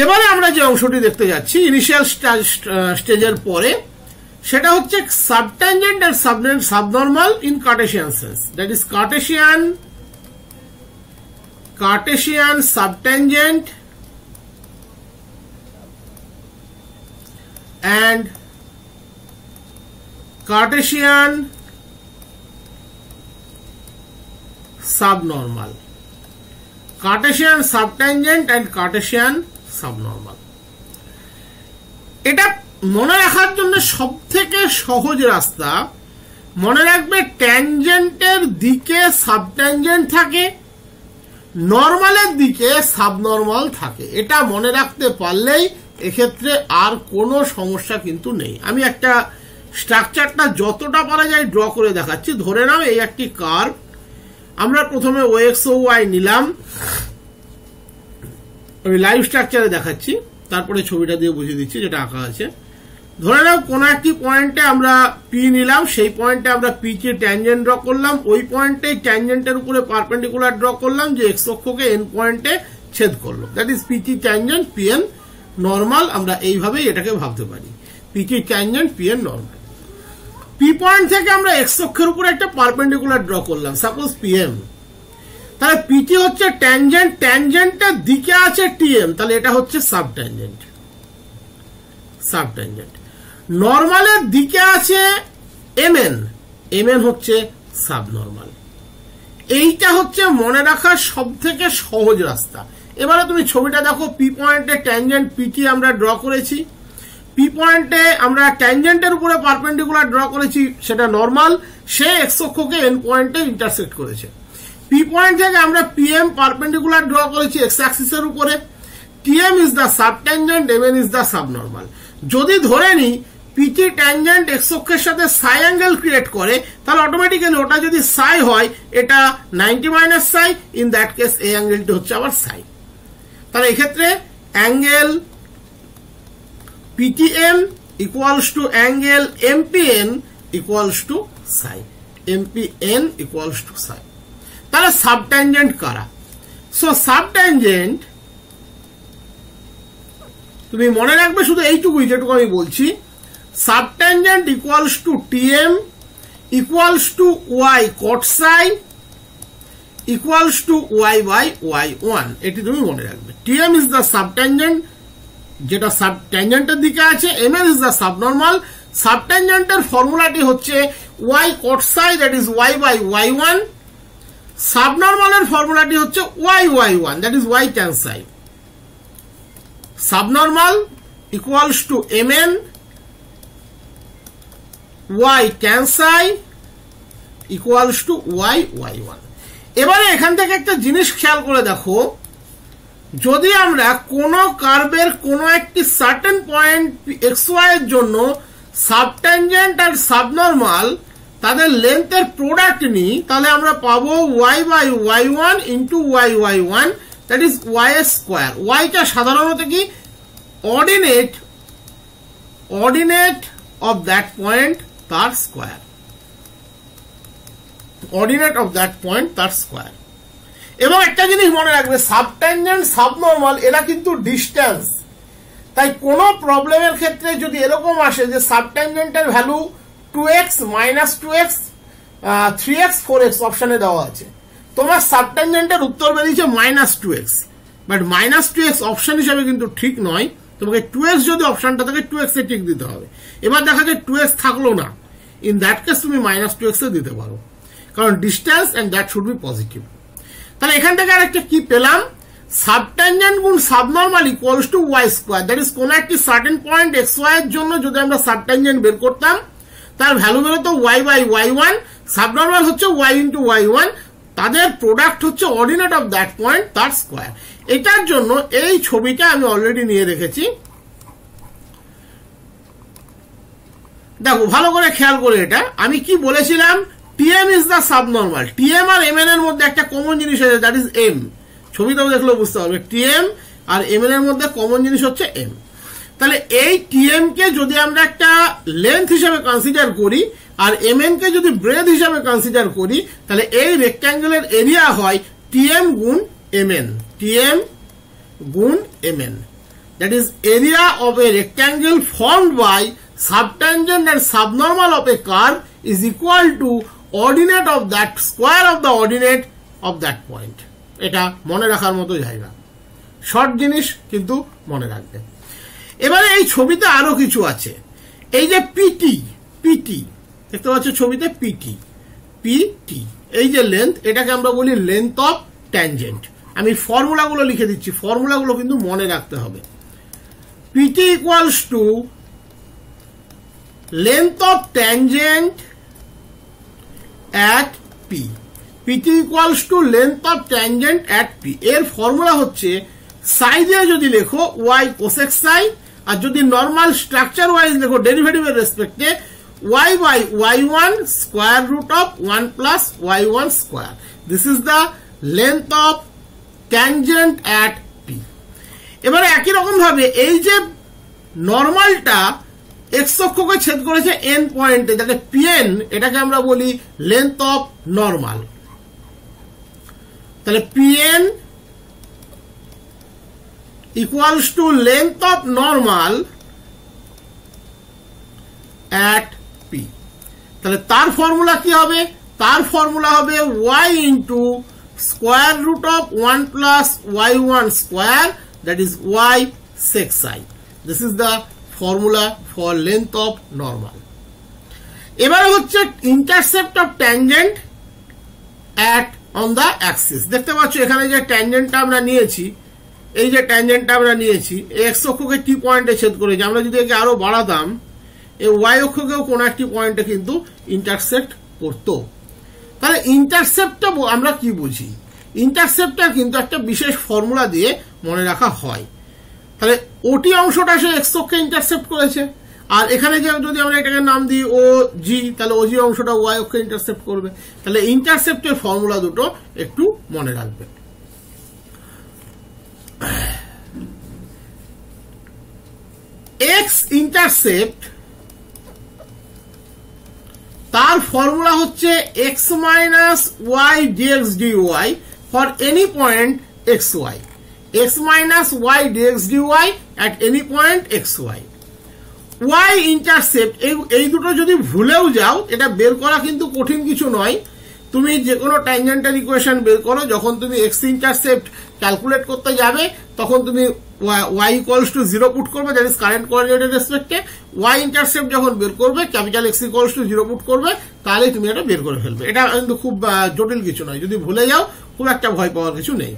এবারে আমরা যে অংশটি দেখতে যাচ্ছি ইনিশিয়াল স্টেজের পরে, সেটা হচ্ছে subtangent and subnormal in Cartesian sense. That is Cartesian subtangent and Cartesian subnormal, Cartesian subtangent and Cartesian subnormal। এটা মনে রাখার জন্য সবথেকে সহজ রাস্তা, মনে রাখবে ট্যানজেন্টের দিকে সাবট্যানজেন্ট থাকে, নর্মালের দিকে সাবনর্মাল থাকে। এটা মনে রাখতে পারলেই এক্ষেত্রে আর কোনো সমস্যা কিন্তু নেই। আমি একটা স্ট্রাকচারটা যতটা পারা যায় ড্র করে দেখাচ্ছি। ধরে নাও এই একটি কার্ভ, আমরা প্রথমে ওএক্স ও ওয়াই নিলাম, আমি লাইভ স্ট্রাকচারে দেখাচ্ছি, তারপরে ছবিটা দিয়ে বুঝিয়ে দিচ্ছি যেটা আঁকা আছে। ধরে নাও কোনো একটি পয়েন্টে আমরা পি নিলাম, সেই পয়েন্টে আমরা পি কে ট্যানজেন্ট ড্র করলাম, ওই পয়েন্টে ট্যানজেন্টের উপরে পারপেন্ডিকুলার ড্র করলাম যে এক্স অক্ষকে এন পয়েন্টে ছেদ করলো। That is PT tangent PN normal. আমরা এইভাবেই এটাকে ভাবতে পারি, PT tangent PN normal. P point থেকে আমরা এক্স অক্ষের উপরে একটা পারপেন্ডিকুলার ড্র করলাম, সাপোজ পিএম। তাহলে পিটি হচ্ছে ট্যানজেন্ট, ট্যানজেন্টের দিকে আছে টিএম, তাহলে এটা হচ্ছে সাবট্যানজেন্ট। নর্মালের দিকে আছে এমএন, এমএন হচ্ছে সাবনর্মাল। এইটা হচ্ছে মনে রাখার সব থেকে সহজ রাস্তা। এবারে তুমি ছবিটা দেখো, পি পয়েন্টে ট্যানজেন্ট পিটি আমরা ড্র করেছি, পি পয়েন্টে আমরা ট্যানজেন্টের উপরে পারপেন্ডিকুলার ড্র করেছি, সেটা নর্মাল, সে এক্স অক্ষকে এন পয়েন্টে ইন্টারসেক্ট করেছে। পি পয়েন্ট থেকে আমরা পিএম পারপেন্ডিকুলার ড্র করেছি এক্স অ্যাক্সিসের উপরে, TM is the subtangent, MN is the subnormal. যদি ধরে নি পিটি ট্যানজেন্ট এক্স অক্ষের সাথে সাই অ্যাঙ্গেল ক্রিয়েট করে, তাহলে অটোমেটিক্যালি ওটা যদি সাই হয়, এটা 90 minus Sai, in that case এই অ্যাঙ্গেলটি হচ্ছে আবার সাই। তাহলে এক্ষেত্রে angle PTM equals to angle MPN equals to Sai, MPN equals to সাই। তাহলে সাবট্যানজেন্ট কারা? সো সাবট্যানজেন্ট তুমি মনে রাখবে শুধু এইটুকুই যেটুকু আমি বলছি, subtangent equals to TM equals to y cot psi equals to y by y one. এটি তুমি মনে রাখবে। টিএম ইজ দ্য সাবট্যানজেন্ট, যেটা সাবট্যানজেন্টের দিকে আছে, এমএন ইজ দ্য সাবনর্মাল। সাবট্যানজেন্টের ফর্মুলাটি হচ্ছে y cot psi, that is y by y one. সাবনর্মালের ফর্মুলাটি হচ্ছে y y one, that is y tan psi. Subnormal equals to MN y tan psi equals to y y one. এবারে এখান থেকে একটা জিনিস খেয়াল করে দেখো, যদি আমরা কোন কার্ভের কোন একটি সার্টেন পয়েন্ট এক্স ওয়াই এর জন্য সাবট্যানজেন্ট আর সাবনর্মাল তাদের লেন্থের প্রোডাক্ট নিই, তাহলে আমরা পাবো y by y one into y y one, that is y square. ওয়াইটা সাধারণত কি অর্ডিনেট অফ দ্যাট পয়েন্ট তার square, ordinate of that point তার স্কোয়ার। এবং একটা জিনিস মনে রাখবে, সাবট্যানজেন্ট সাবনর্মাল এরা কিন্তু ডিস্টেন্স। তাই কোনো প্রবলেমের ক্ষেত্রে যদি এরকম আসে যে সাবট্যানজেন্টের value 2x minus 2x 3x 4x অপশনে দেওয়া আছে, তোমার সাবট্যানজেন্টের উত্তর বেরিয়েছে minus 2x, but minus 2x option হিসাবে কিন্তু ঠিক নয়। তোমাকে 2x যদি অপশনটা থাকে 2x এ টিক দিতে হবে। এবার দেখা যায় 2x থাকলো না, ইন দ্যাট কেস তুমি মাইনাস 2x এ দিতে পারো, কারণ distance and that should be positive. তাহলে এখান থেকে আরেকটা কি পেলাম, সাবট্যানজেন্ট গুণ subnormal equals to y square. That is কোন একটি সার্টেন পয়েন্ট এক্স ওয়াই এর জন্য যদি আমরা সাবট্যানজেন্ট বের করতাম, তার ভ্যালু বেরোতো ওয়াই বাই ওয়াই ওয়ান, সাবনর্মাল হচ্ছে ওয়াই ইন্টু ওয়াই ওয়ান, তাদের প্রোডাক্ট হচ্ছে অর্ডিনেট অফ দ্যাট পয়েন্ট তার স্কোয়ার। এটার জন্য এই ছবিটা আমি অলরেডি নিয়ে রেখেছি, দেখো ভালো করে খেয়াল করে। এটা আমি কি বলেছিলাম, TM is the subnormal. TM আর এমএন এর মধ্যে একটা কমন জিনিস আছে, দ্যাট ইজ এম। ছবিটাও দেখলেও বুঝতে পারবে, টিএম আর এমএন এর মধ্যে কমন জিনিস হচ্ছে এম। তাহলে এই টিএম কে যদি আমরা একটা লেন্থ হিসেবে কনসিডার করি আর এমএন কে যদি ব্রেথ হিসেবে কনসিডার করি, তাহলে এই রেক্ট্যাঙ্গেলের এরিয়া হয় টিএম গুণ এমএন, টিএম গুণ MN. that is area of a rectangle formed by subtangent and subnormal of a curve is equal to ordinate of that square of the ordinate of that point. এটা মনে রাখার মতো জায়গা, short জিনিস কিন্তু মনে রাখবে। এবারে এই ছবিতে আরো কিছু আছে। এই যে পিটি দেখতে পাচ্ছ ছবিতে, পিটি এই যে লেন্থ, এটাকে আমরা বলি লেন্থ অফ ট্যানজেন্ট। আমি ফর্মুলাগুলো লিখে দিচ্ছি, ফর্মুলাগুলো কিন্তু মনে রাখতে হবে। PT equals to length of tangent at P, PT equals to length of tangent at P। এর ফর্মুলা হচ্ছে সাই দিয়ে যদি লেখো y cosec psi, আর যদি নর্মাল স্ট্রাকচার ওয়াইজ লেখো ডেরিভেটিভের রেসপেক্টে y by y1 square root of 1 plus y1 square. This is the length of tangent at P। এবারে একই রকম ভাবে এই যে নর্মালটা এক্স অক্ষকে ছেদ করেছে এন পয়েন্টে, যাতে পিএন, এটাকে আমরা বলি লেন্থ অফ নর্মাল। তাহলে PN equals to length of normal at P. তাহলে তার ফর্মুলা কি হবে? তার ফর্মুলা হবে y into square root of 1 plus y1 square, that is y sec psi. This is the formula for length of normal. এবারে হচ্ছে intercept of tangent at on the Axis. দেখতে পাচ্ছ এখানে যে ট্যানজেন্টটা আমরা নিয়েছি, এই যে ট্যানজেন্টটা আমরা নিয়েছি এক্স অক্ষকে টি পয়েন্টে ছেদ করেছি। আমরা যদি একে আরো বাড়াতাম, এই ওয়াই অক্ষকেও কোন একটি পয়েন্টে কিন্তু ইন্টারসেপ্ট করতো। তাহলে ইন্টারসেপ্টটা আমরা কি বুঝি? ইন্টারসেপ্টটা কিন্তু একটা বিশেষ ফর্মুলা দিয়ে মনে রাখা হয়। তাহলে ওটি অংশটা সে এক্স অক্ষে ইন্টারসেপ্ট করেছে, আর এখানে যে যদি আমরা এটাকে নাম দিই ও জি, তাহলে ও জি অংশটা ওয়াই অক্ষে ইন্টারসেপ্ট করবে। তাহলে ইন্টারসেপ্টের ফর্মুলা দুটো একটু মনে রাখবে। এক্স ইন্টারসেপ্ট, তার ফর্মুলা হচ্ছে x minus y dx dy for any point x y. x minus y dx dy at any point xy. y intercept এই দুটো যদি ভুলেও যাও, এটা বের করা কিন্তু কঠিন কিছু নয়। তুমি যে কোনো ট্যানজেন্টাল ইকুয়েশন বের করো, যখন তুমি x ইন্টারসেপ্ট ক্যালকুলেট করতে যাবে তখন তুমি y ইকুয়ালস টু 0 পুট করবে, দ্যাট ইজ কারেন্ট কোঅর্ডিনেটের রেসপেক্টে। y ইন্টারসেপ্ট যখন বের করবে capital x equals to 0 put করবে, তাহলে তুমি এটা বের করে ফেলবে। এটা কিন্তু খুব জটিল কিছু নয়, যদি ভুলে যাও খুব একটা ভয় পাওয়ার কিছু নেই,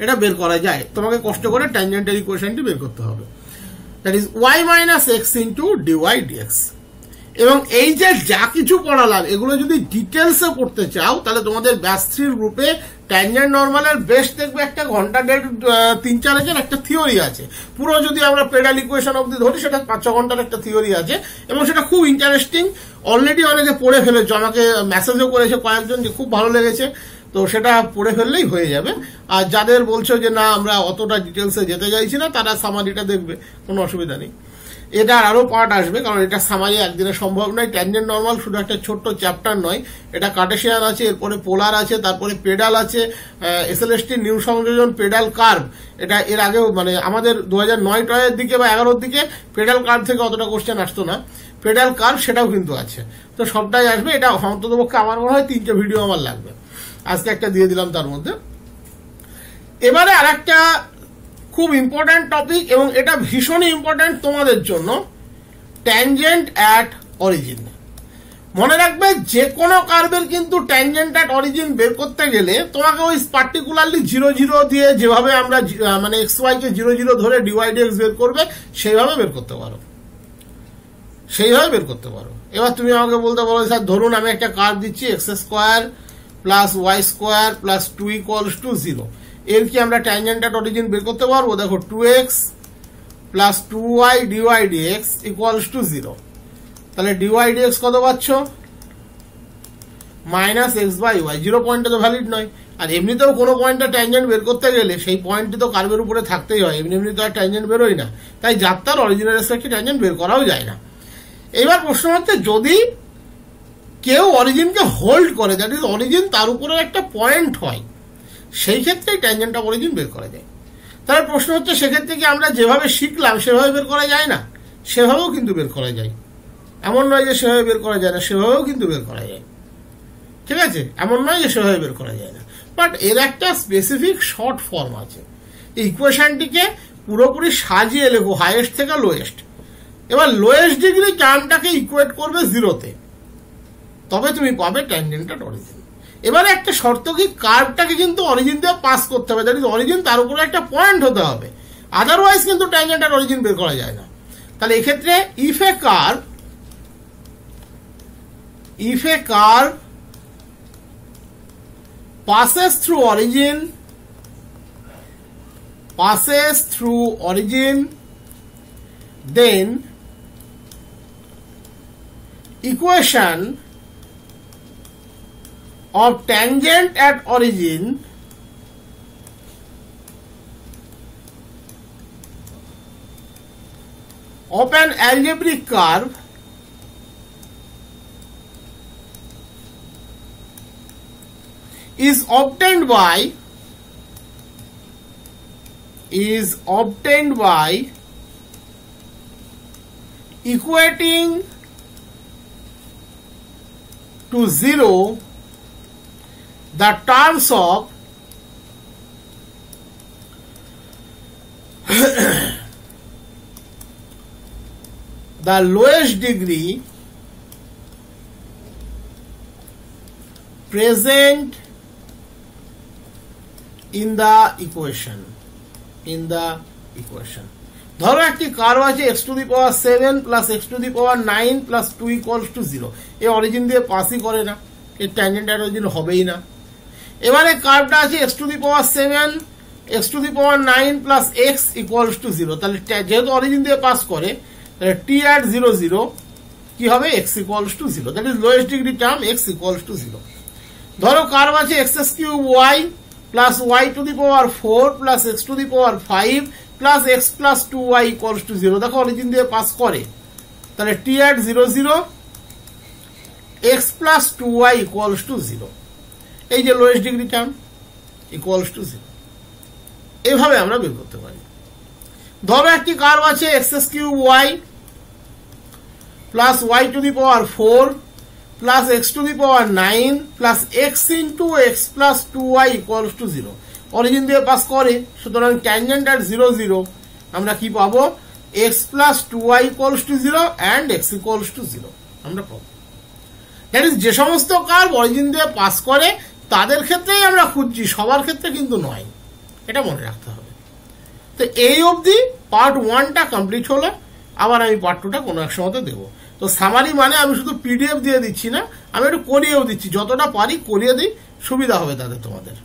এটা বের করা যায়। তোমাকে কষ্ট করে ট্যানজেন্টাল ইকুয়েশনটি বের করতে হবে, that is y minus x into dy dx. এবং এই যে যা কিছু পড়ালাম এগুলো যদি ডিটেলসে পড়তে চাও, তাহলে তোমাদের ব্যাচ 3 গ্রুপে ট্যানজেন্ট নর্মালের বেস্ট দেখবে একটা ঘন্টা 3-4 একটা থিওরি আছে। পুরো যদি আমরা পেডাল ইকুয়েশন অব্দি ধরি, সেটা 5-6 ঘন্টার একটা থিওরি আছে, এবং সেটা খুব ইন্টারেস্টিং। অলরেডি অনেকে পড়ে ফেলেছে, আমাকে মেসেজও করেছে কয়েকজন যে খুব ভালো লেগেছে। তো সেটা পড়ে ফেললেই হয়ে যাবে। আর যাদের বলছো যে না আমরা অতটা ডিটেলসে যেতে চাইছি না, তারা সামারিটা দেখবে, কোনো অসুবিধা নেই। এটার আরো পার্ট আসবে, কারণ এটা সামারি একদিনে সম্ভব নয়। ট্যানজেন্ট নর্মাল শুধু একটা ছোট্ট চ্যাপ্টার নয়, এটা কার্টেসিয়ান আছে, এরপরে পোলার আছে, তারপরে পেডাল আছে, এসএলএসটি নিউ সংযোজন, পেডাল কার্ভ। এটা এর আগেও মানে আমাদের 2009-10 দিকে বা 11-র দিকে পেডাল কার্ভ থেকে অতটা কোশ্চেন আসতো না। পেডাল কার্ভ সেটাও কিন্তু আছে, তো সবটাই আসবে। এটা অন্ততপক্ষে আমার মনে হয় 3টে ভিডিও আমার লাগবে, আজকে একটা দিয়ে দিলাম তার মধ্যে। এবারে আর একটা খুব ইম্পর্টেন্ট টপিক, এবং এটা ভীষণই ইম্পর্টেন্ট তোমাদের জন্য, ট্যানজেন্ট অ্যাট অরিজিন। মনে রাখবে যে কোনো কার্ভের কিন্তু ট্যানজেন্ট অ্যাট অরিজিন বের করতে গেলে তোমাকে ওই পার্টিকুলারলি 0-0 দিয়ে যেভাবে আমরা মানে এক্স ওয়াই কে 0-0 ধরে ডিওয়াই ডিএক্স বের করবে সেইভাবে বের করতে পারো, সেইভাবে বের করতে পারো। এবার তুমি আমাকে বলতে পারো স্যার ধরুন আমি একটা কার্ভ দিচ্ছি x square plus y square plus 2 equals to 0, এর কি আমরা ট্যানজেন্ট অ্যাট অরিজিন বের করতে পারবো? দেখো 2x plus 2y dy dx equals to 0। তাহলে ডিওয়াই ডিএক্স কত পাচ্ছ? Minus x by Y. 0 পয়েন্টে তো ভ্যালিড নয়, আর এমনিতেও কোনো পয়েন্টে ট্যানজেন্ট বের করতে গেলে সেই পয়েন্টটি তো কার্ভের উপরে থাকতেই হয়, এমনি এমনি তো আর ট্যানজেন্ট বেরোয় না। তাই যার তার অরিজিনের রেসপেক্টে ট্যানজেন্ট বের করাও যায় না। এবার প্রশ্ন হচ্ছে যদি কেউ অরিজিনকে হোল্ড করে, দ্যাট ইজ অরিজিন তার উপরে একটা পয়েন্ট হয়, সেই ক্ষেত্রে ট্যানজেন্ট অফ অরিজিন বের করা যায়। তাহলে প্রশ্ন হচ্ছে সেক্ষেত্রে কি আমরা যেভাবে শিখলাম সেভাবে বের করা যায় না? সেভাবেও কিন্তু বের করা যায়, এমন নয় যে সেভাবে বের করা যায় না, সেভাবেও কিন্তু বের করা যায়। ঠিক আছে, এমন নয় যে সেভাবে বের করা যায় না, বাট এর একটা স্পেসিফিক শর্ট ফর্ম আছে। এই ইকুয়েশনটিকে পুরোপুরি সাজিয়ে লেখো হাইয়েস্ট থেকে লোয়েস্ট। এবার লোয়েস্ট ডিগ্রি টার্মটাকে ইকুয়েট করবে জিরোতে, তবে তুমি পাবে ট্যানজেন্ট অরিজিন। এবারে একটা শর্ত কি, কার্ভটাকে কিন্তু অরিজিন দিয়ে পাস করতে হবে, দ্যাট ইজ অরিজিন, তার উপরে একটা পয়েন্ট হতে হবে, আদারওয়াইজ কিন্তু ট্যানজেন্ট আর অরিজিন বের করা যায় না। তাহলে এক্ষেত্রে if a curve passes through origin, then equation of tangent at origin of an algebraic curve is obtained by equating to zero the terms of the lowest degree present in the equation. ধরো একটি curve আছে x to the power 7 plus x to the power 9 plus 2 equals to 0। A origin দিয়ে পাসই করে না, এর tangent আর origin হবেই না। এবারে কার্ভটা আছে x to the power 7 x to the power 9 plus x equals to 0। তাহলে যেহেতু অরিজিন দিয়ে পাস করে, তাহলে t at 0 0 কি হবে, x equals to 0, that is lowest degree term x equals to 0। ধরো কার্ভ আছে x cube y plus y to the power 4 plus x to the power 5 plus x plus 2y equals to 0। দেখো origin দিয়ে pass করে, তাহলে t at 0 0 x plus 2y equals to 0, এই যে lowest degree term equals to 0। এইভাবে আমরা বের করতে পারি। ধরো একটি কার্ভ আছে x cube y plus y to the power 4 plus x to the power 9 plus x into x plus 2y equals to 0। Origin দিয়ে পাস করে, সুতরাং ট্যানজেন্ট at 0 0 আমরা কি পাবো, x plus 2y equals to 0 and x equals to 0 আমরা পাবো। That is যে সমস্ত কার্ভ অরিজিন দিয়ে পাস করে তাদের ক্ষেত্রেই আমরা খুঁজছি, সবার ক্ষেত্রে কিন্তু নয়, এটা মনে রাখতে হবে। তো এই অবধি পার্ট 1টা কমপ্লিট হলো, আবার আমি পার্ট 2টা কোনো এক সময়তে দেবো। তো সামারি মানে আমি শুধু পিডিএফ দিয়ে দিচ্ছি না, আমি একটু করিয়েও দিচ্ছি, যতটা পারি করিয়ে দিই, সুবিধা হবে তাদের তোমাদের।